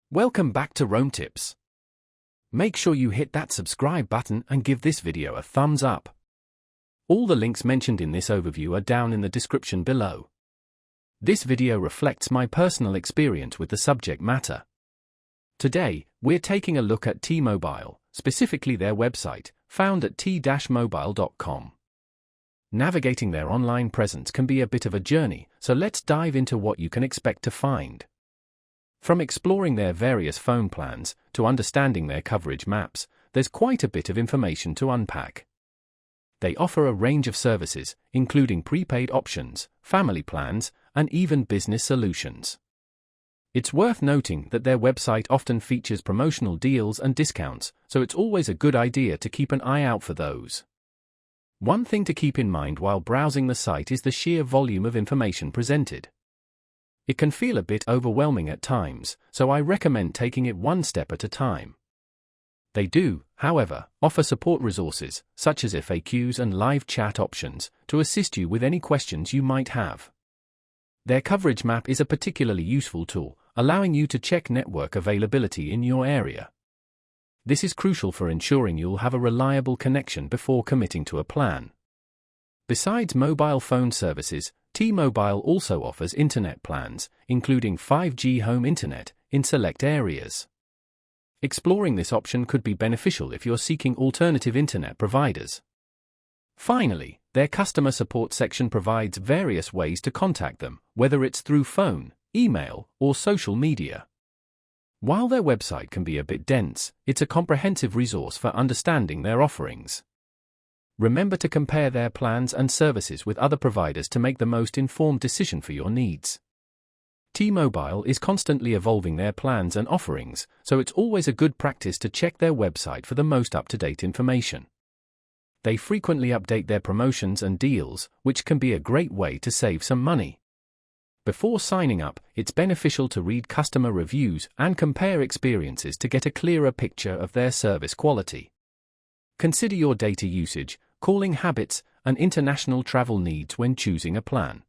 Welcome back to Roam Tips. Make sure you hit that subscribe button and give this video a thumbs up. All the links mentioned in this overview are down in the description below. This video reflects my personal experience with the subject matter. Today, we're taking a look at T-Mobile, specifically their website, found at t-mobile.com. Navigating their online presence can be a bit of a journey, so let's dive into what you can expect to find. From exploring their various phone plans to understanding their coverage maps, there's quite a bit of information to unpack. They offer a range of services, including prepaid options, family plans, and even business solutions. It's worth noting that their website often features promotional deals and discounts, so it's always a good idea to keep an eye out for those. One thing to keep in mind while browsing the site is the sheer volume of information presented. It can feel a bit overwhelming at times, so I recommend taking it one step at a time. They do, however, offer support resources, such as FAQs and live chat options, to assist you with any questions you might have. Their coverage map is a particularly useful tool, allowing you to check network availability in your area. This is crucial for ensuring you'll have a reliable connection before committing to a plan. Besides mobile phone services, T-Mobile also offers internet plans, including 5G home internet, in select areas. Exploring this option could be beneficial if you're seeking alternative internet providers. Finally, their customer support section provides various ways to contact them, whether it's through phone, email, or social media. While their website can be a bit dense, it's a comprehensive resource for understanding their offerings. Remember to compare their plans and services with other providers to make the most informed decision for your needs. T-Mobile is constantly evolving their plans and offerings, so it's always a good practice to check their website for the most up-to-date information. They frequently update their promotions and deals, which can be a great way to save some money. Before signing up, it's beneficial to read customer reviews and compare experiences to get a clearer picture of their service quality. Consider your data usage, calling habits, and international travel needs when choosing a plan.